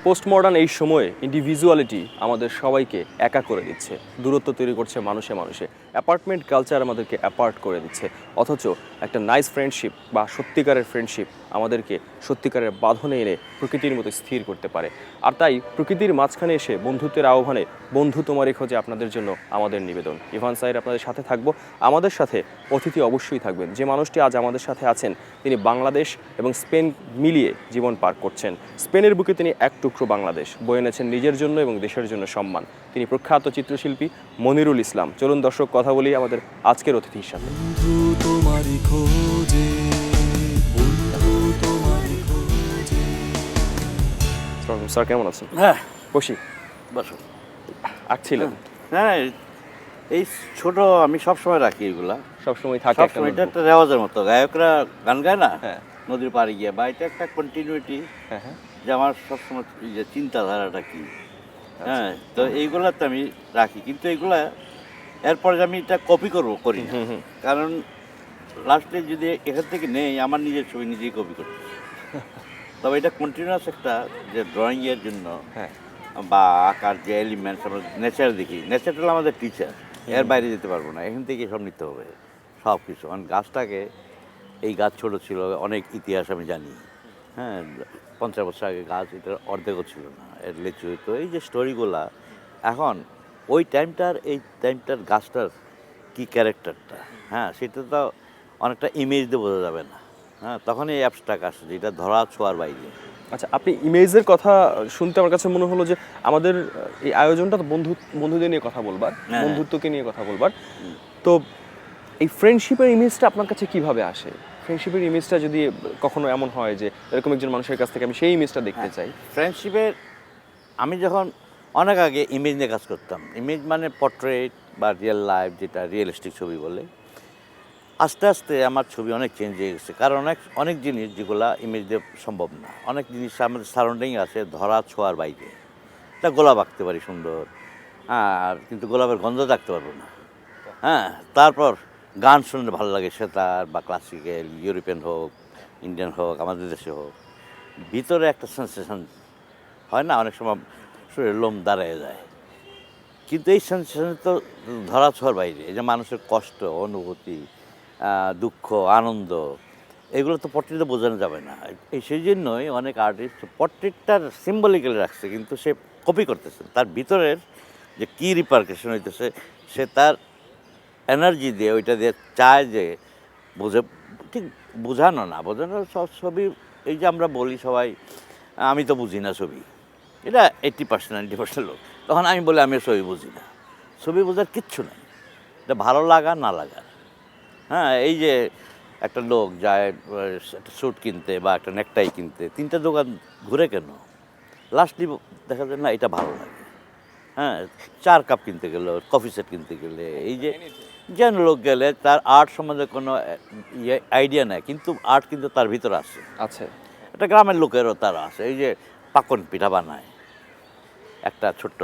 Post modern এই সময়ে individuality আমাদের সবাইকে একা করে দিচ্ছে, দূরত্ব তৈরি করছে মানুষে মানুষে। অ্যাপার্টমেন্ট কালচার আমাদেরকে অ্যাপার্ট করে দিচ্ছে, অথচ একটা নাইস ফ্রেন্ডশিপ বা সত্যিকারের ফ্রেন্ডশিপ আমাদেরকে সত্যিকারের বাঁধনে এনে প্রকৃতির মতো স্থির করতে পারে। আর তাই প্রকৃতির মাঝখানে এসে বন্ধুত্বের আহ্বানে বন্ধু তোমারই খোঁজে আপনাদের জন্য আমাদের নিবেদন। ইভান সাইর আপনাদের সাথে থাকবো। আমাদের সাথে অতিথি অবশ্যই থাকবেন। যে মানুষটি আজ আমাদের সাথে আছেন তিনি বাংলাদেশ এবং স্পেন মিলিয়ে জীবন পার করছেন। স্পেনের বুকে তিনি এক টুকরো বাংলাদেশ বয়ে এনেছেন নিজের জন্য এবং দেশের জন্য সম্মান। তিনি প্রখ্যাত চিত্রশিল্পী মনিরুল ইসলাম। চলুন দর্শক কথা বলি আমাদের আজকের অতিথির সাথে। স্যার কেমন আছেন? হ্যাঁ, বসি। বসো। আঁকছিলেন? হ্যাঁ, এই ছোট আমি সবসময় রাখি এগুলা, সবসময় থাকে একটা সবসময়। এটা notebook। একটা রেওয়াজের মতো, গায়করা গান গায় না হ্যাঁ নদীর পাড়ে গিয়ে, বা এটা একটা কন্টিনিউটি হ্যাঁ হ্যাঁ। যে আমার সবসময় এই যে চিন্তাধারাটা কি। হ্যাঁ, তো এইগুলাতে আমি রাখি, কিন্তু এইগুলা এরপরে যে আমি এটা কপি করি না। কারণ লাস্টে যদি এখান থেকে নেই, আমার নিজের ছবি নিজেই কপি করতে। তবে এটা কন্টিনিউয়াস একটা যে ড্রয়িংয়ের জন্য হ্যাঁ বা আঁকার যে এলিমেন্টস আমরা নেচার দেখি, নেচারটা হলো আমাদের টিচার, এর বাইরে যেতে পারবো না, এখান থেকে সব নিতে হবে সব কিছু। কারণ গাছটাকে, এই গাছ ছোটো ছিল, অনেক ইতিহাস আমি জানি। হ্যাঁ, 50 বছর আগে গাছ এটার অর্ধেকও ছিল না, এর লিচু। তো এই যে স্টোরিগুলা এখন ওই টাইমটার, এই টাইমটার গাছটার কী ক্যারেক্টারটা, হ্যাঁ, সেটা তো অনেকটা ইমেজ দিয়ে বোঝা যাবে না। হ্যাঁ, তখন এই অ্যাপসটাক আসে যেটা ধরা ছোঁয়ার বাইরে। আচ্ছা, আপনি ইমেজের কথা শুনতে আমার কাছে মনে হলো যে আমাদের এই আয়োজনটা তো বন্ধুদের নিয়ে কথা বলবার, হ্যাঁ। বন্ধুত্বকে নিয়ে কথা বলবার। তো এই ফ্রেন্ডশিপের ইমেজটা আপনার কাছে কিভাবে আসে? ফ্রেন্ডশিপের ইমেজটা যদি কখনো এমন হয় যে এরকম একজন মানুষের কাছ থেকে আমি সেই ইমেজটা দেখতে চাই। ফ্রেন্ডশিপের আমি যখন অনেক আগে ইমেজ নিয়ে কাজ করতাম, ইমেজ মানে পোর্ট্রেট বা রিয়েল লাইফ, যেটা রিয়েলিস্টিক ছবি বলে। আস্তে আস্তে আমার ছবি অনেক চেঞ্জ হয়ে গেছে, কারণ অনেক জিনিস যেগুলা ইমেজ দিয়ে সম্ভব না, অনেক জিনিস আমাদের সারাউন্ডিং আছে ধরা ছোঁয়ার বাইরে। তা গোলাপ আঁকতে পারি সুন্দর, আর কিন্তু গোলাপের গন্ধ রাখতে পারবো না। হ্যাঁ, তারপর গান শুনতে ভালো লাগে, সেতার বা ক্লাসিক্যাল, ইউরোপিয়ান হোক, ইন্ডিয়ান হোক, আমাদের দেশে হোক, ভিতরে একটা সেন্সেশন হয় না, অনেক সময় শরীরের লোম দাঁড়িয়ে যায়। কিন্তু এই সেন্সেশন তো ধরা ছোঁয়ার বাইরে। এই যে মানুষের কষ্ট, অনুভূতি, দুঃখ, আনন্দ, এগুলো তো পোর্ট্রেটে বোঝানো যাবে না। এই সেই জন্যই অনেক আর্টিস্ট পোর্ট্রেটটার সিম্বলিক্যালি রাখছে, কিন্তু সে কপি করতেছে। তার ভিতরের যে কী রিপারকেশন হইতেছে, সে তার এনার্জি দিয়ে, ওইটা দিয়ে চায় যে বোঝে। ঠিক বোঝানো সব ছবি, এই যে আমরা বলি সবাই আমি তো বুঝি না ছবি, এটা 80% 90% লোক। তখন আমি বলি আমি ছবি বুঝি না। ছবি বোঝার কিচ্ছু নাই, এটা ভালো লাগা না লাগা। হ্যাঁ, এই যে একটা লোক যায় একটা স্যুট কিনতে বা একটা নেকটাই কিনতে, 3টা দোকান ঘুরে কেন, লাস্টলি দেখা যায় না এটা ভালো লাগে। হ্যাঁ, 4 কাপ কিনতে গেলে, কফি সেট কিনতে গেলে, এই যে যেন লোক গেলে তার আর্ট সম্বন্ধে কোনো আইডিয়া নেই, কিন্তু আর্ট কিন্তু তার ভিতরে আছে। আচ্ছা, একটা গ্রামের লোকেরও তারা আছে, এই যে পাকন পিঠা বানায় একটা ছোট্ট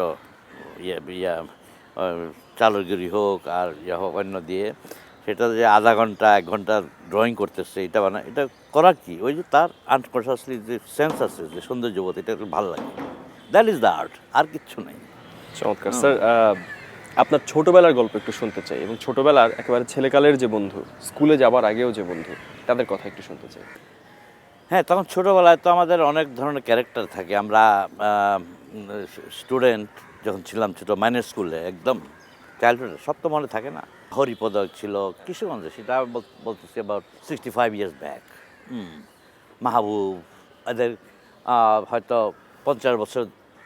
চালের গুঁড়ি হোক আর হোক অন্য দিয়ে, সেটা যে আধা ঘন্টা 1 ঘন্টা ড্রয়িং করতেছে, এটা বানায়, এটা করার কি, ওই যে তার আনকনশাসলি যে সেন্স আছে, যে সৌন্দর্যবোধ, এটা ভালো লাগে। দ্যাট ইজ দ্য আর্ট, আর কিচ্ছু নেই। চমৎকার স্যার। আপনার ছোটবেলার গল্প একটু শুনতে চাই, এবং ছোটবেলার একেবারে ছেলেকালের যে বন্ধু, স্কুলে যাবার আগেও যে বন্ধু, তাদের কথা একটু শুনতে চাই। হ্যাঁ, তখন ছোটোবেলায় তো আমাদের অনেক ধরনের ক্যারেক্টার থাকে। আমরা স্টুডেন্ট যখন ছিলাম ছোটো, মাইনর স্কুলে, একদম চাইল্ডহুডে, সব তো মনে থাকে না। হরিপদ ছিল কিশোরগঞ্জে, সেটা বলতেছি অ্যাবাউট 65 ইয়ার্স ব্যাক। মাহবুব, এদের হয়তো 50 বছর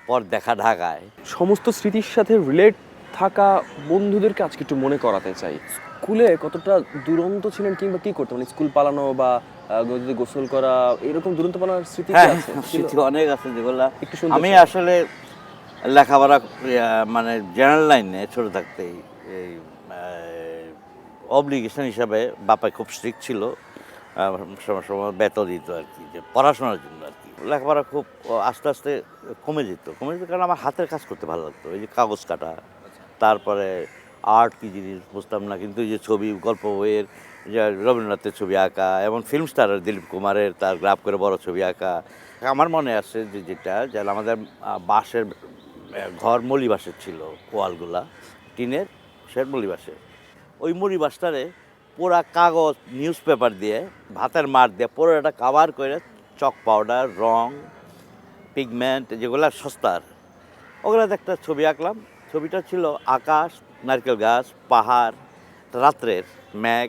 পর দেখা ঢাকায়। সমস্ত স্মৃতির সাথে রিলেট থাকা বন্ধুদেরকে আজকে একটু মনে করাতে চাই। স্কুলে কতটা দুরন্ত ছিলেন, কিংবা কি করতেন, মানে স্কুল পালানো বা নদীতে গোসল করা, এরকম দুরন্তপনার স্মৃতি কি হ্যাঁ, আছে? স্মৃতি অনেক আছে যেগুলা একটু শুনতে আমি চাই। আসলে লেখাপড়া মানে জেনারেল লাইনে ছোটো থাকতেই এই অব্লিগেশন হিসাবে বাপাই খুব স্ট্রিক্ট ছিল। সময় সময় বেতন দিত আর কি, যে পড়াশোনার জন্য আর কি। লেখাপড়া খুব আস্তে আস্তে কমে যেত কারণ আমার হাতের কাজ করতে ভালো লাগতো। এই যে কাগজ কাটা, তারপরে আর্ট কী জিনিস বুঝতাম না, কিন্তু এই যে ছবি, গল্প বইয়ের যে রবীন্দ্রনাথের ছবি আঁকা, এবং ফিল্ম স্টারের দিলীপ কুমারের তার গ্রাফ করে বড় ছবি আঁকা, আমার মনে আছে যে যেটা আমাদের বাঁশের ঘর মলি বাঁশের ছিল, ওয়ালগুলা টিনের সেট মলি বাঁশের। ওই মুড়ি বাঁশটারে পুরা কাগজ নিউজ পেপার দিয়ে ভাতের মার দিয়ে পুরোটা কাভার করে চক পাউডার, রং, পিগমেন্ট যেগুলো সস্তার, ওগুলোতে একটা ছবি আঁকলাম। ছবিটা ছিল আকাশ, নারকেল গাছ, পাহাড়, রাত্রের মেঘ,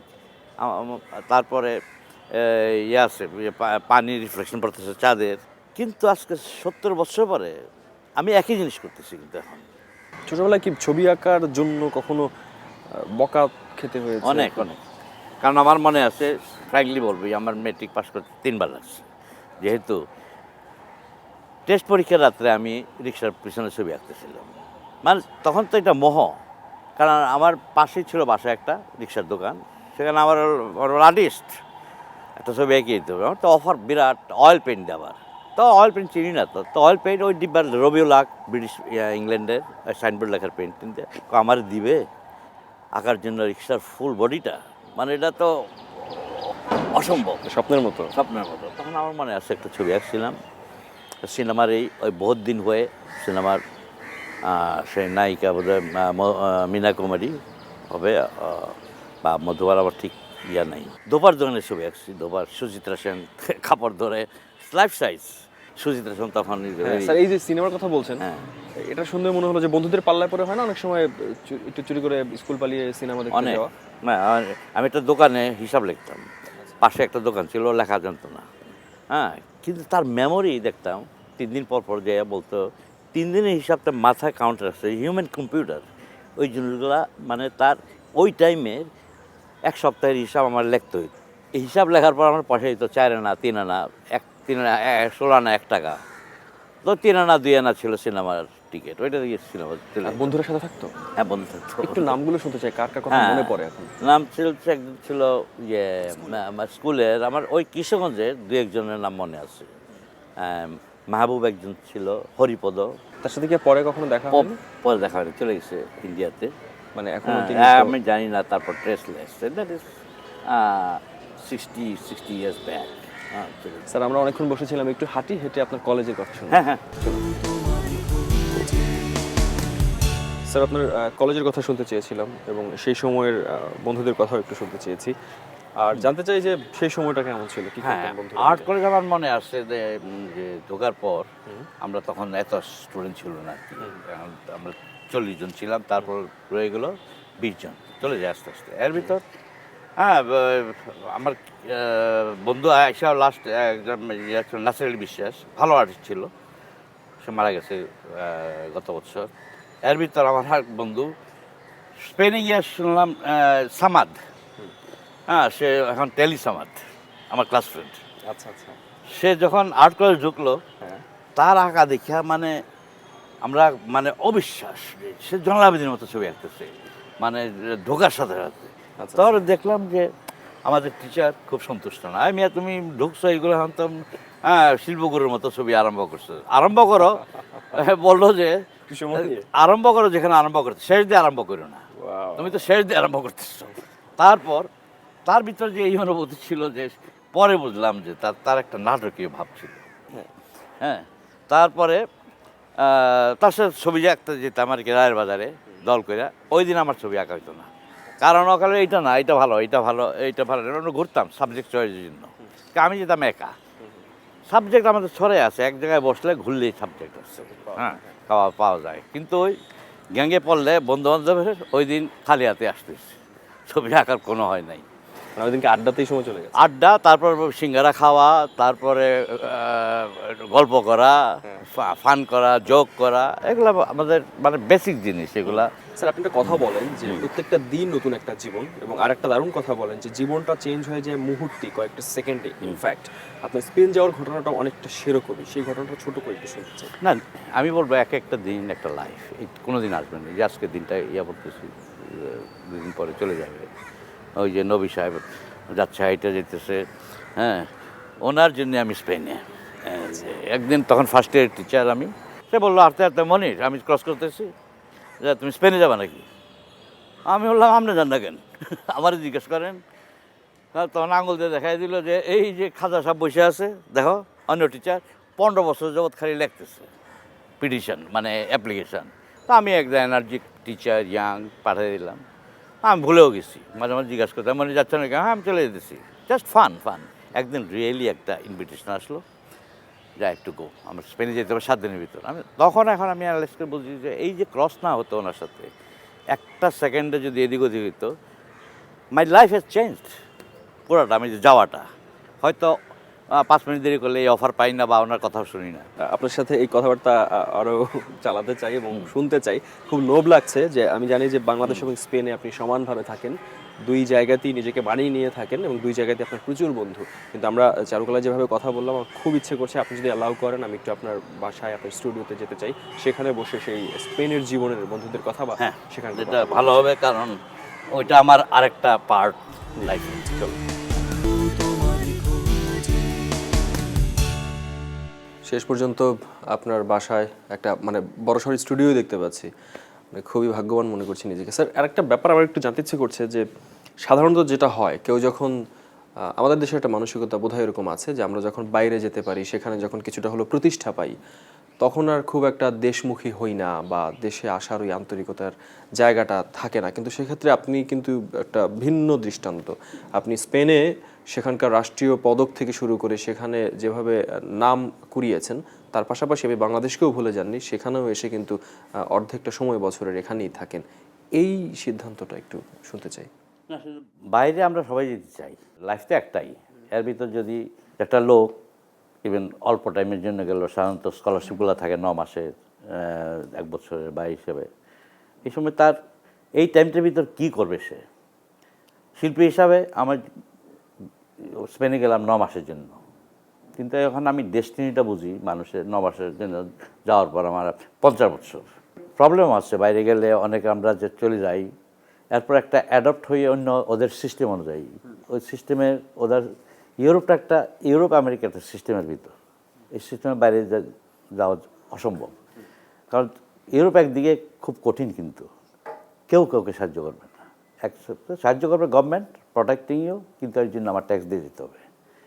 তারপরে ইয়ে আছে পানি রিফ্লেকশন পড়তেছে চাঁদের। কিন্তু আজকে 70 বছর পরে আমি একই জিনিস করতেছি কিন্তু এখন। ছোটবেলায় কি ছবি আঁকার জন্য কখনো বকা খেতে হয়েছে? অনেক অনেক, কারণ আমার মনে আছে, ফ্র্যাঙ্কলি বলবি, আমার মেট্রিক পাস করতে 3 বার লাগছে। যেহেতু টেস্ট পরীক্ষার রাত্রে আমি রিক্সার পিছনে ছবি আঁকতেছিলাম, মানে তখন তো এটা মোহ, কারণ আমার পাশেই ছিল বাসায় একটা রিক্সার দোকান, সেখানে আমার আর্টিস্ট একটা ছবি এঁকে দিতে হবে। আমার তো অফার বিরাট, অয়েল পেন্ট আবার, তো অয়েল পেন্ট চিনি না, তো অয়েল পেন্ট ওই ডিব্বার রবিউল আক ব্রিটিশ ইংল্যান্ডের সাইনবোর্ড লেখার পেন্ট কিনতে আমার দিবে আঁকার জন্য রিক্সার ফুল বডিটা, মানে এটা তো অসম্ভব, স্বপ্নের মতো। স্বপ্নের মতো। তখন আমার মনে আছে একটা ছবি আঁকছিলাম সিনেমার, ওই বহুত দিন হয়ে সিনেমার সেই নায়িকা বোধহয় মীনা কুমারী হবে বা মধুবার, আবার ঠিক ইয়া নাই। দোপার দোকানের ছবি আঁকছি, দোপার সুচিত্রা সেন কাপড় ধরে লাইফ সাইজ সুচিত্রা সেন তখন। স্যার, এই যে সিনেমার কথা বলছেন, হ্যাঁ, এটা শুনে মনে হলো যে বন্ধুদের পাল্লায় পরে হয় না অনেক সময় একটু চুরি করে স্কুল পালিয়ে সিনেমা দেখতে অনেক। যাওয়া? না, আমি একটা দোকানে হিসাব লিখতাম, পাশে একটা দোকান ছিল, লেখা জানতো না, হ্যাঁ, কিন্তু তার মেমোরি দেখতাম 3 দিন পর পর যে বলতো 3 দিনের হিসাবটা মাথায় কাউন্টার আছে, হিউম্যান কম্পিউটার। ওই জিনিসগুলা মানে তার ওই টাইমের 1 সপ্তাহের হিসাব আমার লিখতে হইত। এই হিসাব লেখার পর আমার পয়সা দিত 4 আনা, 3 আনা, 3 আনা, 16 আনা, 1 টাকা। তো 3 আনা 2 আনা ছিল সিনেমার টিকিট, ওইটা দিয়ে সিনেমা আর বন্ধুরা সাথে থাকতো? হ্যাঁ, বন্ধু থাকতো। একটু নামগুলো শুনতে চাই, কার কার কথা হ্যাঁ, মনে পড়ে এখন? নাম ছিল, একজন ছিল ইয়ে আমার স্কুলের, আমার ওই কিশোরগঞ্জের 2-1 জনের নাম মনে আছে। মাহবুব একজন ছিল, হরিপদ। তার সাথে কি পরে কখনো দেখা হয়? পরে দেখা হয়নি, চলে গেছে ইন্ডিয়াতে। মানে এখনো তিনি আমি জানি না, তারপর traceless, that is 60 years back. Sir, আমরা অনেকক্ষণ বসেছিলাম, একটু হাঁটি হেঁটে আপনার কলেজের কথা শুনি। হ্যাঁ হ্যাঁ, স্যার, আপনার কলেজের কথা শুনতে চেয়েছিলাম এবং সেই সময়ের বন্ধুদের কথাও একটু শুনতে চেয়েছি। আর জানতে চাই যে সেই সময়টা কেমন ছিল, কি হ্যাঁ, করতেন বন্ধুরা আর্ট মিলে? কলেজ আমার মনে আসছে যে ঢোকার পর আমরা তখন এত স্টুডেন্ট ছিল না আর কি। আমরা 40 জন ছিলাম, তারপর রয়ে গেল 20 জন, চলে যায় আস্তে আস্তে। এর ভিতর হ্যাঁ, আমার বন্ধু আয়সা লাস্ট একজন ইয়ে ছিল, নাসির আলী বিশ্বাস, ভালো আর্টিস্ট ছিল, সে মারা গেছে গত বছর। এর ভিতর আমার আর বন্ধু স্পেনে গিয়ে শুনলাম সামাদ, হ্যাঁ, সে এখন টেলি সামাদ, আমার ক্লাস ফ্রেন্ড। আচ্ছা আচ্ছা। সে যখন আর্ট কলেজ ঢুকলো, হ্যাঁ। তার আঁকা দেখা মানে আমরা মানে অবিশ্বাস, সে জনলাবেদিনের মতো ছবি আঁকতেছে, মানে ঢোকার সাথে সাথে। আচ্ছা। তাহলে দেখলাম যে আমাদের টিচার খুব সন্তুষ্ট না। মিয়া তুমি ঢুকছো এইগুলো হানতাম, হ্যাঁ, শিল্পগুরুর মতো ছবি আরম্ভ করছো, আরম্ভ করো। বললো যে আরম্ভ করো যেখানে আরম্ভ করতে, শেষ দিয়ে আরম্ভ করো না, তুমি তো শেষ দিয়ে আরম্ভ করতেছো। তারপর তার ভিতরে যে এই অনুভূতি ছিল যে পরে বুঝলাম যে তার একটা নাটকীয় ভাব ছিল। হ্যাঁ, তারপরে তার সাথে ছবি আঁকতে যেতাম আর কি, রায়ের বাজারে দল করে। ওই দিন আমার ছবি আঁকা হইতো না, কারণ ওখানে এইটা না, এইটা ভালো, এইটা ভালো, এইটা ভালো, আমরা ঘুরতাম সাবজেক্ট চয়েসের জন্য। আমি যেতাম একা, সাবজেক্ট আমাদের ছড়ে আছে, এক জায়গায় বসলে ঘুরলেই সাবজেক্ট আছে, হ্যাঁ, পাওয়া যায়। কিন্তু ওই গ্যাঙ্গে পড়লে বন্ধু বান্ধবের ওই দিন খালি হাতে আসতেছে, ছবি আঁকার কোনো হয় নাই। ওই দিনকে আড্ডাতেই সময় চলে গেছে। আড্ডা, তারপর সিঙ্গারা খাওয়া, তারপরে গল্প করা, ফান করা, জোক করা, এগুলো আমাদের মানে বেসিক জিনিস এগুলা। স্যার, আপনি একটা কথা বলেন যে প্রত্যেকটা দিন নতুন একটা জীবন, এবং আরেকটা দারুণ কথা বলেন যে জীবনটা চেঞ্জ হয়ে যায় মুহূর্তে, কয়েকটা সেকেন্ডে। ইনফ্যাক্ট আপনার স্পেন যাওয়ার ঘটনাটা অনেকটা সেরকমই, সেই ঘটনাটা ছোট করে একটু শুনতে চাই। না, আমি বলবো এক একটা দিন একটা লাইফ, কোনো দিন আসবে না যে আজকের দিনটা ইয়া বলতেছি 2 দিন পরে চলে যাবে। ওই যে নবী সাহেব যাচ্ছে, হাইটে যেতেছে, হ্যাঁ, ওনার জন্য আমি স্পেনে একদিন, তখন ফার্স্ট ইয়ার টিচার আমি, সে বললো আস্তে আস্তে মনির আমি ক্রস করতেছি, যে তুমি স্পেনে যাবা নাকি? আমি বললাম আপনি যান না কেন, আমারও জিজ্ঞেস করেন। তখন আঙুল দিয়ে দেখাই দিল যে এই যে খাজা সাহেব বসে আছে দেখো, অন্য টিচার, 15 বছর যাবৎ খালি লিখতেছে পিটিশন মানে অ্যাপ্লিকেশন। তো আমি একজন এনার্জিক টিচার ইয়াং পাঠিয়ে দিলাম। আমি ভুলেও গেছি, মাঝে মাঝে জিজ্ঞাসা করতাম মানে যাচ্ছে না কেন, হ্যাঁ আমি চলে যেতেছি, জাস্ট ফান। একদিন রিয়েলি একটা ইনভিটেশন আসলো, যা একটু গো, আমরা স্পেনে যেতে হবে 7 দিনের ভিতর। এখন আমি অ্যানালাইজ করে বুঝি যে এই যে ক্রস না হতো ওনার সাথে, একটা সেকেন্ডে যদি এদিক ওদিক হতো, মাই লাইফ হ্যাজ চেঞ্জড পুরোটা। আমি যে যাওয়াটা হয়তো 5 মিনিট দেরি করলে এই অফার পাই না বা ওনার কথাও শুনি না। আপনার সাথে এই কথাবার্তা আরও চালাতে চাই এবং শুনতে চাই। খুব লোভ লাগছে যে আমি জানি যে বাংলাদেশ এবং স্পেনে আপনি সমানভাবে থাকেন, দুই জায়গাতেই নিজেকে বানিয়ে নিয়ে থাকেন এবং দুই জায়গাতে আপনার প্রচুর বন্ধু। কিন্তু আমরা চারুকলা যেভাবে কথা বললাম, আমার খুব ইচ্ছে করছে আপনি যদি অ্যালাউ করেন আমি একটু আপনার বাসায়, আপনার স্টুডিওতে যেতে চাই, সেখানে বসে সেই স্পেনের জীবনের বন্ধুদের কথা বা হ্যাঁ, সেখানে এটা ভালো হবে, কারণ ওইটা আমার আরেকটা পার্ট লাইফে। চলো। শেষ পর্যন্ত আপনার বাসায় একটা মানে বড়সড় স্টুডিও দেখতে পাচ্ছি, মানে খুবই ভাগ্যবান মনে করছি নিজেকে। স্যার, আরেকটা ব্যাপার আমার একটু জানতে ইচ্ছে করছে যে সাধারণত যেটা হয়, কেউ যখন আমাদের দেশে একটা মানসিকতা বোধহয় এরকম আছে যে আমরা যখন বাইরে যেতে পারি, সেখানে যখন কিছুটা হলো প্রতিষ্ঠা পাই, তখন আর খুব একটা দেশমুখী হই না বা দেশে আসার ওই আন্তরিকতার জায়গাটা থাকে না। কিন্তু সেক্ষেত্রে আপনি কিন্তু একটা ভিন্ন দৃষ্টান্ত। আপনি স্পেনে সেখানকার রাষ্ট্রীয় পদক থেকে শুরু করে সেখানে যেভাবে নাম কুড়িয়েছেন, তার পাশাপাশি আমি বাংলাদেশকেও ভুলে যাননি, সেখানেও এসে কিন্তু অর্ধেকটা সময় বছরের এখানেই থাকেন। এই সিদ্ধান্তটা একটু শুনতে চাই। না, শুধু বাইরে আমরা সবাই যেতে চাই, লাইফ তো একটাই। এর ভিতর যদি একটা লোক ইভেন অল্প টাইমের জন্য গেল, সাধারণত স্কলারশিপগুলো থাকে 9 মাসের, 1 বছরের বা হিসেবে, এই সময় তার এই টাইমটার ভিতর কী করবে সে? শিল্পী হিসাবে আমার স্পেনে গেলাম 9 মাসের জন্য, কিন্তু এখন আমি ডেস্টিনিটা বুঝি মানুষের 9 মাসের জন্য যাওয়ার পর আমার 50 বছর। প্রবলেম আছে বাইরে গেলে, অনেকে আমরা যে চলে যাই, এরপর একটা অ্যাডপ্ট হয়ে অন্য ওদের সিস্টেম অনুযায়ী, ওই সিস্টেমের ওদের ইউরোপটা একটা ইউরোপ আমেরিকা একটা সিস্টেমের ভিতর, এই সিস্টেমের বাইরে যাওয়া অসম্ভব। কারণ ইউরোপ একদিকে খুব কঠিন, কিন্তু কেউ কাউকে সাহায্য করবে না। সাহায্য করবে গভর্নমেন্ট প্রোটেক্টিং ইউ, কিন্তু এর জন্য আমার ট্যাক্স দিয়ে দিতে হবে।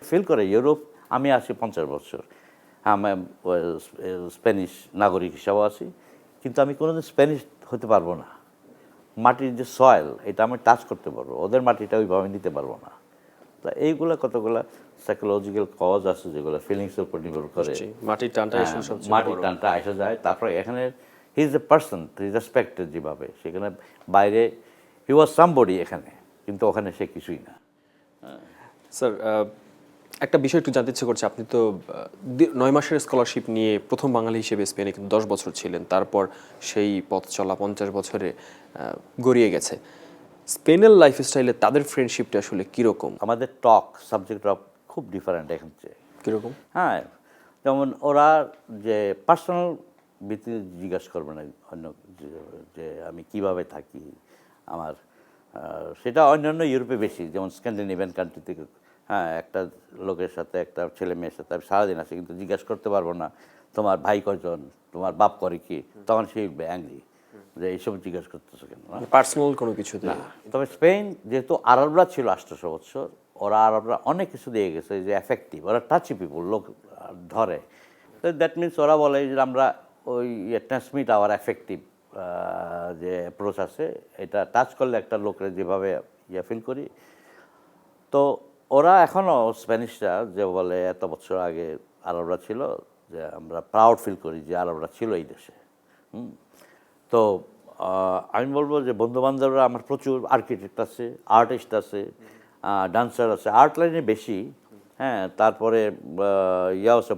ফিল করে ইউরোপ, আমি আছি 50 বছর, আমি স্প্যানিশ নাগরিক হিসাবেও আছি, কিন্তু আমি কোনোদিন স্প্যানিশ হতে পারবো না। মাটির যে সয়েল, এটা আমি টাচ করতে পারবো, ওদের মাটিটা ওইভাবে নিতে পারবো না। তা এইগুলো কতগুলো সাইকোলজিক্যাল কজ আছে যেগুলো ফিলিংসের উপর নির্ভর করে। মাটির টানটা মাটির টানটা আসা যায়। তারপরে এখানে he is a person, he is respected যেভাবে, সেখানে বাইরে হি ওয়াজ সামবডি এখানে, কিন্তু ওখানে সে কিছুই না। স্যার, একটা বিষয় একটু জানতে ইচ্ছে করছে। আপনি তো 9 মাসের স্কলারশিপ নিয়ে প্রথম বাঙালি হিসেবে স্পেনে কিন্তু 10 বছর ছিলেন, তারপর সেই পথ চলা 50 বছরে গড়িয়ে গেছে। স্পেনের লাইফস্টাইলে তাদের ফ্রেন্ডশিপটা আসলে কীরকম? আমাদের টক সাবজেক্ট খুব ডিফারেন্ট এখান থেকে। কীরকম? হ্যাঁ, যেমন ওরা যে পার্সোনাল ভিত্তিতে জিজ্ঞাসা করবে না অন্য, যে আমি কিভাবে থাকি আমার, সেটা অন্যান্য ইউরোপে বেশি, যেমন স্ক্যান্ডিনেভিয়ান কান্ট্রি থেকে। হ্যাঁ, একটা লোকের সাথে, একটা ছেলে মেয়ের সাথে আমি সারাদিন আছি, কিন্তু জিজ্ঞাসা করতে পারবো না তোমার ভাই কয়জন, তোমার বাপ করে কি, তখন সেই অ্যাংরি যে এইসব জিজ্ঞাসা করতেছো কেন, পার্সোনাল কোনো কিছু না। তবে স্পেন যেহেতু আরবরা ছিল 800 বছর, ওরা আরবরা অনেক কিছু দিয়ে গেছে, যে এফেক্টিভ, ওরা টাচি পিপুল, লোক ধরে। তো দ্যাট মিনস ওরা বলে যে আমরা ওই ট্রান্সমিট আওয়ার এফেক্টিভ যে অ্যাপ্রোচ আছে, এটা টাচ করলে একটা লোকের যেভাবে ফিল করি। তো ওরা এখনও স্প্যানিশরা যে বলে এত বছর আগে আরবরা ছিল, যে আমরা প্রাউড ফিল করি যে আরবরা ছিল এই দেশে। তো আমি বলবো যে বন্ধুবান্ধবরা আমার প্রচুর আর্কিটেক্ট আছে, আর্টিস্ট আছে, ডান্সার আছে, আর্ট লাইনে বেশি। হ্যাঁ, তারপরে আছে,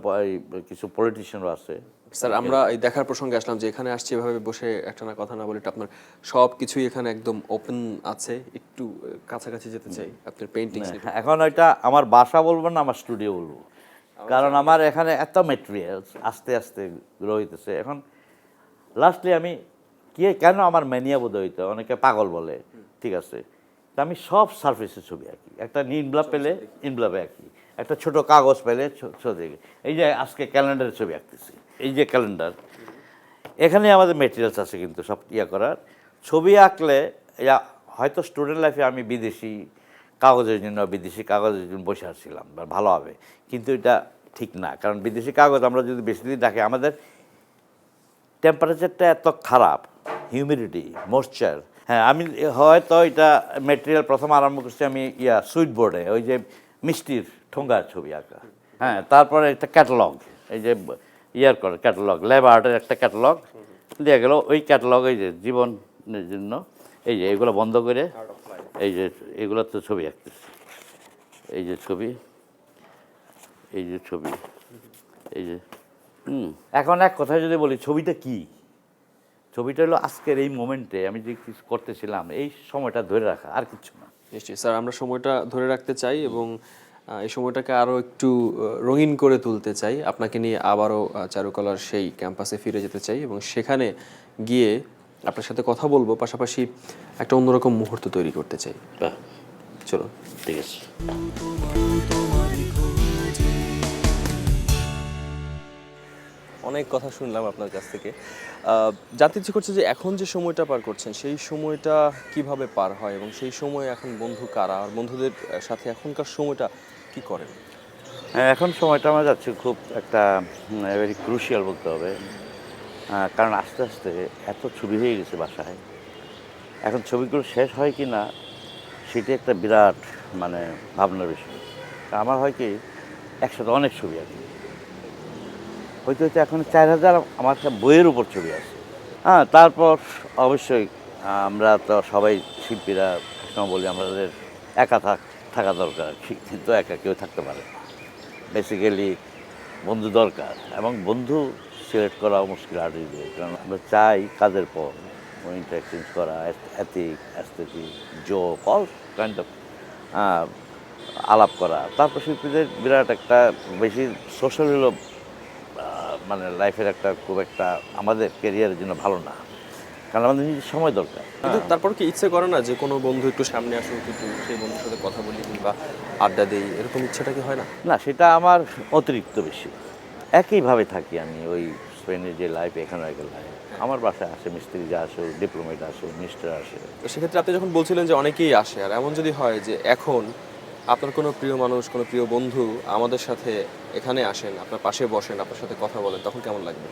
কিছু পলিটিশিয়ানও আছে। স্যার, আমরা এই দেখার প্রসঙ্গে আসলাম যে এখানে আসছি এভাবে বসে একটা না কথা না বলে, আপনার সব কিছুই এখানে একদম ওপেন আছে। একটু কাছাকাছি যেতে চাই আপনার পেইন্টিং। এখন ওইটা আমার বাসা বলবো না, আমার স্টুডিও বলবো, কারণ আমার এখানে এত মেটেরিয়ালস আস্তে আস্তে গ্রো হইতেছে। এখন লাস্টলি আমি কেন আমার ম্যানিয়া বোধ হইতো, অনেকে পাগল বলে, ঠিক আছে, তা আমি সব সারফেসের ছবি আঁকি। একটা ইনভলভ পেলে ইনভলভে আঁকি, একটা ছোট কাগজ পেলে ছবি। এই যে আজকে ক্যালেন্ডারের ছবি আঁকতেছি, এই যে ক্যালেন্ডার, এখানে আমাদের মেটেরিয়ালস আছে কিন্তু সব করার। ছবি আঁকলে হয়তো স্টুডেন্ট লাইফে আমি বিদেশি কাগজের জন্য বসে আসছিলাম, ভালো হবে, কিন্তু এটা ঠিক না, কারণ বিদেশি কাগজ আমরা যদি বেশি দিন রাখি, আমাদের টেম্পারেচারটা এত খারাপ, হিউমিডিটি, ময়েশ্চার। হ্যাঁ, আমি হয়তো এটা ম্যাটেরিয়াল প্রথম আরম্ভ করছি আমি সুইট বোর্ডে, ওই যে মিষ্টির ঠোঙ্গার ছবি আঁকা। হ্যাঁ, তারপরে একটা ক্যাটালগ, এই যে করে ক্যাটালগ, ল্যাব আর্টের একটা ক্যাটালগ দেওয়া গেল। ওই ক্যাটালগ এই যে জীবনের জন্য এই যে এগুলো বন্ধ করে এই যে এগুলোতে ছবি আঁকতেছি, এই যে ছবি, এই যে ছবি, এই যে এখন এক কথায় যদি বলি ছবিটা কি, ছবিটা হলো আজকের এই মোমেন্টে আমি যে কিছু করতেছিলাম এই সময়টা ধরে রাখা, আর কিছু না। নিশ্চয়ই স্যার, আমরা সময়টা ধরে রাখতে চাই এবং এই সময়টাকে আরও একটু রঙিন করে তুলতে চাই। আপনাকে নিয়ে আবারও চারুকলার সেই ক্যাম্পাসে ফিরে যেতে চাই এবং সেখানে গিয়ে আপনার সাথে কথা বলবো, পাশাপাশি একটা অন্যরকম মুহূর্ত তৈরি করতে চাই। চলো, ঠিক আছে। অনেক কথা শুনলাম আপনার কাছ থেকে। জানতে ইচ্ছে করছে যে এখন যে সময়টা পার করছেন সেই সময়টা কিভাবে পার হয় এবং সেই সময় এখন বন্ধু কারা, আর বন্ধুদের সাথে এখনকার সময়টা কি করেন? হ্যাঁ, এখন সময়টা আমার যাচ্ছে খুব একটা ভেরি ক্রুশিয়াল বলতে হবে, কারণ আস্তে আস্তে এত ছবি হয়ে গেছে বাসায়, এখন ছবিগুলো শেষ হয় কি না সেটি একটা বিরাট মানে ভাবনার বিষয়। আমার হয় কি একসাথে অনেক ছবি আছে, হয়তো হয়তো এখন 4000 আমার একটা বইয়ের উপর ছবি আছে। হ্যাঁ, তারপর অবশ্যই আমরা তো সবাই শিল্পীরা সময় বলি আমাদের একা থাকা দরকার, কিন্তু একা কেউ থাকতে পারে না। বেসিক্যালি বন্ধু দরকার, এবং বন্ধু সিলেক্ট করা মুশকিল আর্টিস্টদের, কারণ আমরা চাই কাজের পর ইন্টারেকশন করা, aesthetic, joke, all kind of আলাপ করা। তারপর শিল্পীদের বিরাট একটা বেশি সোশ্যাল হলো মানে লাইফের একটা খুব একটা আমাদের ক্যারিয়ারের জন্য ভালো না, কারণ আমাদের নিজের সময় দরকার। কিন্তু তারপর কি ইচ্ছে করে না যে কোনো বন্ধু একটু সামনে আসুক, একটু সেই বন্ধুর সাথে কথা বলি কিংবা আড্ডা দেই, এরকম ইচ্ছাটা কি হয় না? না, সেটা আমার অতিরিক্ত বেশি। একইভাবে থাকি আমি, ওই স্পেনের যে লাইফ, এখানে একটা লাইফ। আমার বাসায় আসে মিস্ত্রি যা আসে, ডিপ্লোমেট আসে, মিনিস্টার আসে। তো সেক্ষেত্রে আপনি যখন বলছিলেন যে অনেকেই আসে, আর এমন যদি হয় যে এখন আপনার কোনো প্রিয় মানুষ, কোনো প্রিয় বন্ধু আমাদের সাথে এখানে আসেন, আপনার পাশে বসেন, আপনার সাথে কথা বলেন, তখন কেমন লাগবে?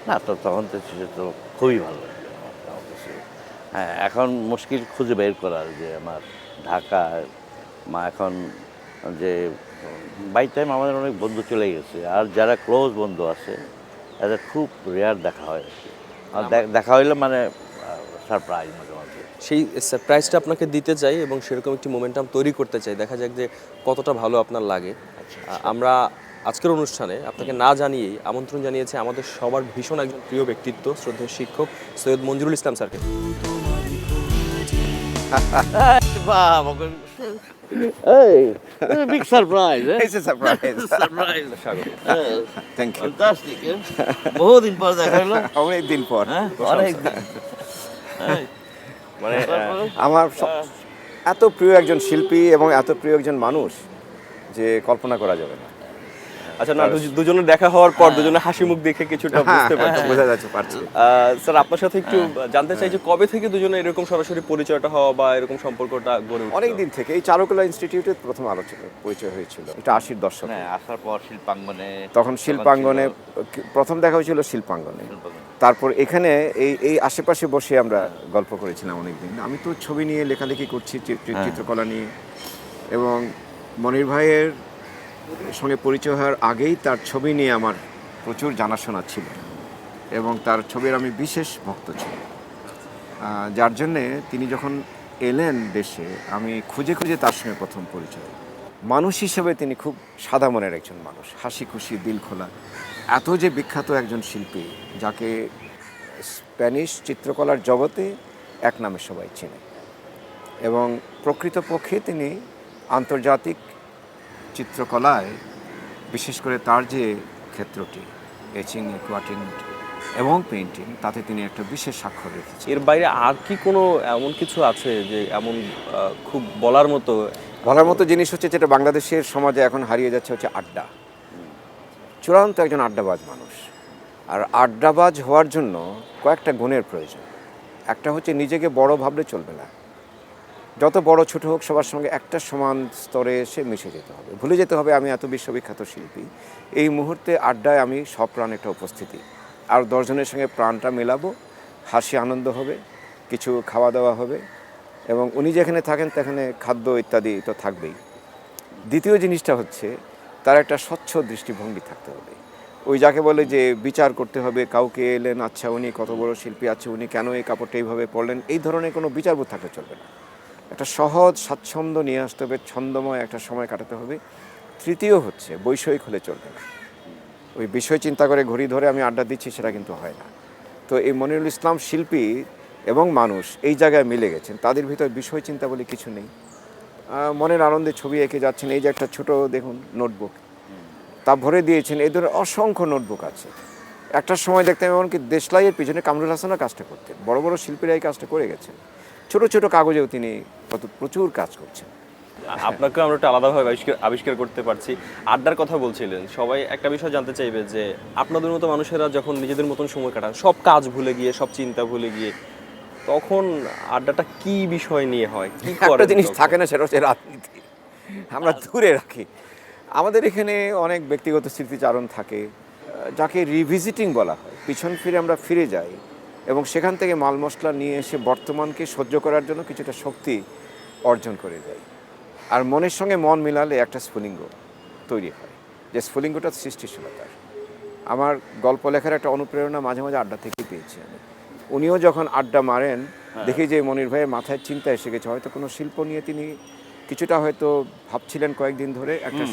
না, তো তখন তো সেটা তো খুবই ভালো লাগে আমার কাছে। হ্যাঁ, এখন মুশকিল খুঁজে বের করার যে আমার ঢাকায় এখন যে বাই টাইম আমাদের অনেক বন্ধু চলে গেছে, আর যারা ক্লোজ বন্ধু আছে তাদের খুব রেয়ার দেখা হয় আর কি। আর দেখা হইলে মানে সারপ্রাইজ মাঝে মাঝে। সেই সারপ্রাইজটা আপনাকে দিতে চাই এবং সেরকম একটি মোমেন্টাম তৈরি করতে চাই, দেখা যাক যে কতটা ভালো আপনার লাগে। আমরা আজকের অনুষ্ঠানে আপনাকে না জানিয়েই আমন্ত্রণ জানিয়েছি আমাদের সবার ভীষণ একজন প্রিয় ব্যক্তিত্ব, শ্রদ্ধেয় শিক্ষক সৈয়দ মঞ্জুরুল ইসলাম স্যারকে। Hey, it's a big surprise, eh? It's a surprise. Surprise. Thank you. Fantastic, eh? বহুদিন পর দেখা হলো। অনেকদিন পর। হ্যাঁ, অনেকদিন। মানে আমার এত প্রিয় একজন শিল্পী এবং এত প্রিয় একজন মানুষ যে কল্পনা করা যাবে না। আচ্ছা, না দুজনের দেখা হওয়ার পর দুজনের হাসি মুখ দেখে কিছুটা বুঝতে পারছি। বোঝা যাচ্ছে পারছি। স্যার, আপনার সাথে একটু জানতে চাই যে কবে থেকে দুজনের এরকম সরাসরি পরিচয়টা হওয়া বা এরকম সম্পর্কটা গড়ে উঠলো? অনেক দিন থেকে এই চারুকলা ইনস্টিটিউটে প্রথম আলোচনা পরিচয় হয়েছিল, এটা 80-র দশকে। হ্যাঁ, আসার পর শিল্পাঙ্গনে, তখন শিল্পাঙ্গনে প্রথম দেখা হয়েছিল শিল্পাঙ্গনে। তারপর এখানে এই আশেপাশে বসে আমরা গল্প করেছিলাম অনেকদিন। আমি তো ছবি নিয়ে লেখালেখি করছি, চিত্রকলা নিয়ে, এবং মনির ভাইয়ের সঙ্গে পরিচয় হওয়ার আগেই তার ছবি নিয়ে আমার প্রচুর জানাশোনা ছিল এবং তার ছবির আমি বিশেষ ভক্ত ছিলাম, যার জন্যে তিনি যখন এলেন দেশে আমি খুঁজে খুঁজে তার সঙ্গে প্রথম পরিচয়। মানুষ হিসেবে তিনি খুব সাদা মনের একজন মানুষ, হাসি খুশি, দিল খোলা। এত যে বিখ্যাত একজন শিল্পী যাকে স্প্যানিশ চিত্রকলার জগতে এক নামে সবাই চেনে, এবং প্রকৃতপক্ষে তিনি আন্তর্জাতিক চিত্রকলায় বিশেষ করে তার যে ক্ষেত্রটি এচিং, অ্যাকুয়াটিং এবং পেইন্টিং, তাতে তিনি একটা বিশেষ স্বাক্ষর রেখেছেন। এর বাইরে আর কি কোনো এমন কিছু আছে যে এমন খুব বলার মতো জিনিস হচ্ছে, যেটা বাংলাদেশের সমাজে এখন হারিয়ে যাচ্ছে, হচ্ছে আড্ডা। চূড়ান্ত একজন আড্ডাবাজ মানুষ। আর আড্ডাবাজ হওয়ার জন্য কয়েকটা গুণের প্রয়োজন। একটা হচ্ছে নিজেকে বড় ভাবলে চলবে না, যত বড় ছোট হোক সবার সঙ্গে একটা সমান স্তরে এসে মিশে যেতে হবে, ভুলে যেতে হবে আমি এত বিশ্ববিখ্যাত শিল্পী। এই মুহূর্তে আড্ডায় আমি সপ্রাণ একটা উপস্থিতি, আর 10 জনের সঙ্গে প্রাণটা মেলাবো, হাসি আনন্দ হবে, কিছু খাওয়া দাওয়া হবে, এবং উনি যেখানে থাকেন সেখানে খাদ্য ইত্যাদি তো থাকবেই। দ্বিতীয় জিনিসটা হচ্ছে তার একটা স্বচ্ছ দৃষ্টিভঙ্গি থাকতে হবে। ওই যাকে বলে যে বিচার করতে হবে, কাউকে এলেন আচ্ছা উনি কত বড় শিল্পী, আচ্ছা উনি কেন এই কাপড়টা এইভাবে পরলেন, এই ধরনের কোনো বিচারবোধ থাকলে চলবে না। একটা সহজ স্বাচ্ছন্দ্য নিয়ে আসতে হবে, ছন্দময় একটা সময় কাটাতে হবে। তৃতীয় হচ্ছে বৈষয়িক হলে চলবে না। ওই বিষয় চিন্তা করে ঘড়ি ধরে আমি আড্ডা দিচ্ছি সেটা কিন্তু হয় না। তো এই মনিরুল ইসলাম শিল্পী এবং মানুষ এই জায়গায় মিলে গেছেন, তাদের ভিতর বিষয় চিন্তা বলে কিছু নেই। মনের আনন্দে ছবি এঁকে যাচ্ছেন। এই যে একটা ছোট দেখুন নোটবুক, তা ভরে দিয়েছেন, এই ধরনের অসংখ্য নোটবুক আছে। একটা সময় দেখতাম এমনকি দেশলাইয়ের পিছনে কামরুল হাসানও কাজটা করতেন, বড় বড় শিল্পীরা এই কাজটা করে গেছেন। ছোট ছোট কাগজেও তিনি প্রচুর কাজ করছেন। আপনাকে আমরা একটা আলাদাভাবে আবিষ্কার করতে পারছি। আড্ডার কথা বলছিলেন, সবাই একটা বিষয় জানতে চাইবে যে আপনাদের মতো মানুষেরা যখন নিজেদের মতন সময় কাটান, সব কাজ ভুলে গিয়ে, সব চিন্তা ভুলে গিয়ে, তখন আড্ডাটা কি বিষয় নিয়ে হয়, কি একটা করেন জিনিস তখন? থাকে না, সেটা হচ্ছে রাজনীতি। আমরা দূরে রাখি। আমাদের এখানে অনেক ব্যক্তিগত স্মৃতিচারণ থাকে, যাকে রিভিজিটিং বলা হয়। পিছন ফিরে আমরা ফিরে যাই এবং সেখান থেকে মাল মশলা নিয়ে এসে বর্তমানকে সহ্য করার জন্য কিছুটা শক্তি অর্জন করে যাই। আর মনের সঙ্গে মন মিলালে একটা স্ফুলিঙ্গ তৈরি হয়, যে স্ফুলিঙ্গটা সৃষ্টিশীলতার। আমার গল্প লেখার একটা অনুপ্রেরণা মাঝে মাঝে আড্ডা থেকেই পেয়েছি আমি। উনিও যখন আড্ডা মারেন দেখি যে মনির ভাইয়ের মাথায় চিন্তা এসে গেছে, হয়তো কোনো শিল্প নিয়ে তিনি কিছুটা হয়তো ভাবছিলেন কয়েকদিন ধরে, একটা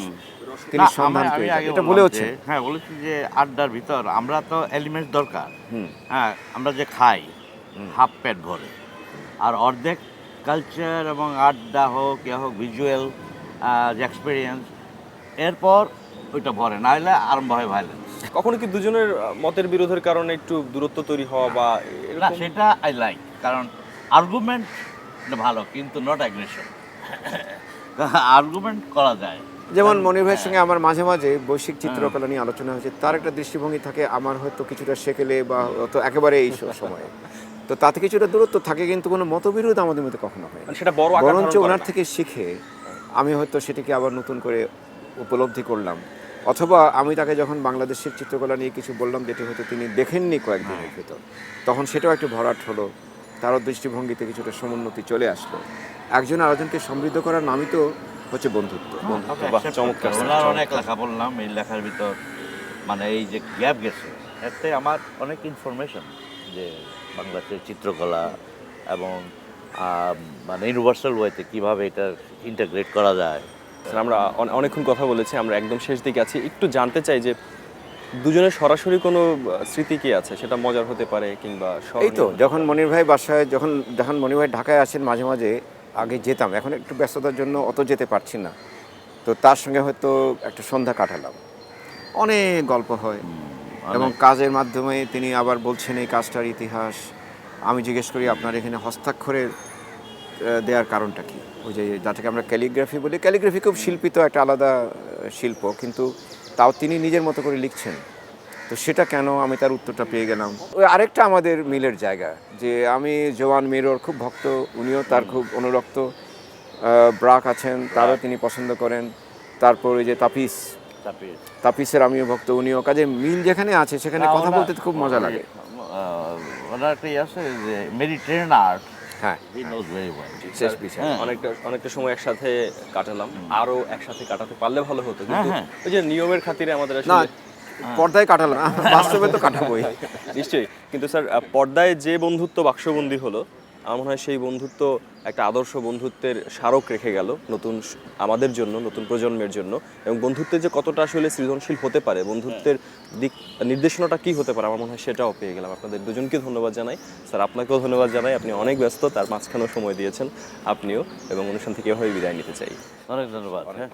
তিনি না, সন্ধান আমি পেয়ে আগে যান। এটা বললাম বলেওছেন। যে, হ্যাঁ বলেছি যে আড্ডার ভিতর আমরা তো এলিমেন্টস দরকার। হ্যাঁ, আমরা যে খাই হাফ পেট ভরে, আর অর্ধেক কালচার এবং আড্ডা হোক ইয়া হোক ভিজুয়াল যে এক্সপিরিয়েন্স, এরপর ওইটা ভরে, না হলে আরম্ভ হয় ভায়োলেন্স। কখনো কি দুজনের মতের বিরোধের কারণে একটু দূরত্ব তৈরি হওয়া বা না, এরকম? সেটা আই লাইক, কারণ আর্গুমেন্ট ভালো কিন্তু নট অ্যাগ্রেশন। আর্গুমেন্ট করা যায়। যেমন মনির ভাইয়ের সঙ্গে আমার মাঝে মাঝে বৈশ্বিক চিত্রকলা নিয়ে আলোচনা হয়েছে। তার একটা দৃষ্টিভঙ্গি থাকে, আমার হয়তো কিছুটা সেকেলে বা হয়তো একেবারে এই সময়ে, তো তাতে কিছুটা দূরত্ব থাকে, কিন্তু কোনো মতবিরোধ আমাদের মধ্যে কখনো হয় না। মানে সেটা বড় আকার বরঞ্চ ধারণ করে ওনার না। থেকে শিখে আমি হয়তো সেটিকে আবার নতুন করে উপলব্ধি করলাম, অথবা আমি তাকে যখন বাংলাদেশের চিত্রকলা নিয়ে কিছু বললাম যেটি হয়তো তিনি দেখেননি কয়েকদিনের ভেতর, তখন সেটাও একটু ভরাট হলো, তারও দৃষ্টিভঙ্গিতে কিছুটা সমুন্নতি চলে আসলো। একজন আরেকজনকে সমৃদ্ধ করার নামই তো হচ্ছে বন্ধুত্ব। বাহ, চমৎকার, ওনার চমৎকার। অনেক লেখা বললাম, এই লেখার ভিতর মানে এই যে গ্যাপ গেছে, এতে আমার অনেক ইনফরমেশন যে বাংলাদেশের চিত্রকলা এবং মানে ইউনিভার্সাল ওয়েতে কীভাবে এটা ইন্টাগ্রেট করা যায়। স্যার, আমরা অনেকক্ষণ কথা বলেছি, আমরা একদম শেষ দিকে আছি। একটু জানতে চাই যে দুজনের সরাসরি কোনো স্মৃতি কি আছে, সেটা মজার হতে পারে কিংবা এই তো স্মরণীয়? যখন মনির ভাই বাসায়, যখন মনির ভাই ঢাকায় আসেন মাঝে মাঝে, আগে যেতাম, এখন একটু ব্যস্ততার জন্য অত যেতে পারছি না, তো তার সঙ্গে হয়তো একটা সন্ধ্যা কাটালাম, অনেক গল্প হয় এবং কাজের মাধ্যমে তিনি আবার বলছেন এই কাজটার ইতিহাস। আমি জিজ্ঞেস করি আপনার এখানে হস্তাক্ষরের দেওয়ার কারণটা কি, ওই যে যাটাকে আমরা ক্যালিগ্রাফি বলি। ক্যালিগ্রাফি খুব শিল্পী, তো একটা আলাদা শিল্প, কিন্তু তাও তিনি নিজের মতো করে লিখছেন, তো সেটা কেন, আমি তার উত্তরটা পেয়ে গেলাম। ওই আরেকটা আমাদের মিলের জায়গা, যে আমি জোয়ান মিরর খুব ভক্ত, উনিও তার খুব অনুরক্ত। ব্রাক আছেন, তারও তিনি পছন্দ করেন। তারপর ওই যে তাপিসের আমিও ভক্ত, উনিও। কাজে মিল যেখানে আছে সেখানে কথা বলতে তো খুব মজা লাগে। ওনার একটা আছে যে মেডিটেরিয়ান আর্ট, হ্যাঁ, হি নোজ ভেরি ওয়েল। শেষ বিষয়। অনেকটা সময় একসাথে কাটালাম, আরো একসাথে কাটাতে পারলে ভালো হতো, কিন্তু হ্যাঁ। ওই যে নিয়মের খাতিরে আমাদের না, আসলে পর্দায় কাটালাম, বাস্তবে তো কাটাবোই। নিশ্চয়ই। কিন্তু স্যার, পর্দায় যে বন্ধুত্ব বাক্সবন্দী হলো, আমার মনে হয় সেই বন্ধুত্ব একটা আদর্শ বন্ধুত্বের স্মারক রেখে গেল আমাদের জন্য, নতুন প্রজন্মের জন্য। এবং বন্ধুত্বের যে কতটা আসলে সৃজনশীল হতে পারে, বন্ধুত্বের দিক নির্দেশনাটা কি হতে পারে, আমার মনে হয় সেটাও পেয়ে গেলাম। আপনাদের দুজনকে ধন্যবাদ জানাই। স্যার, আপনাকেও ধন্যবাদ জানাই, আপনি অনেক ব্যস্ত, তার মাঝখানেও সময় দিয়েছেন আপনিও, এবং অনুষ্ঠান থেকে এভাবে বিদায় নিতে চাই। অনেক ধন্যবাদ। হ্যাঁ,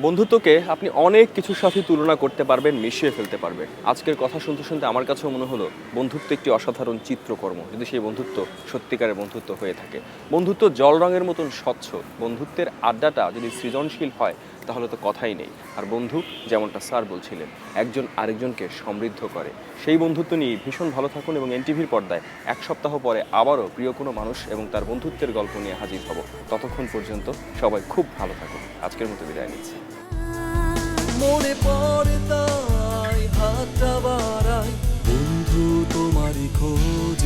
বন্ধুত্বকে আপনি অনেক কিছুর সাথে তুলনা করতে পারবেন, মিশিয়ে ফেলতে পারবেন। আজকের কথা শুনতে শুনতে আমার কাছেও মনে হলো বন্ধুত্ব একটি অসাধারণ চিত্রকর্ম, যদি সেই বন্ধুত্ব সত্যিকারের বন্ধুত্ব হয়ে থাকে। বন্ধুত্ব জল রঙের মতন স্বচ্ছ। বন্ধুত্বের আড্ডাটা যদি সৃজনশীল হয়, তাহলে তো কথাই নেই। আর বন্ধু, যেমনটা স্যার বলছিলেন, একজন আরেকজনকে সমৃদ্ধ করে। সেই বন্ধুত্ব নিয়ে ভীষণ ভালো থাকুন এবং এনটিভির পর্দায় এক সপ্তাহ পরে আবারও প্রিয় কোনো মানুষ এবং তার বন্ধুত্বের গল্প নিয়ে হাজির হব। ততক্ষণ পর্যন্ত সবাই খুব ভালো থাকুন। আজকের মতো বিদায় নিচ্ছি। মনে পড়ে তাই হাতটা বাড়াই, বন্ধু তোমারই খোঁজ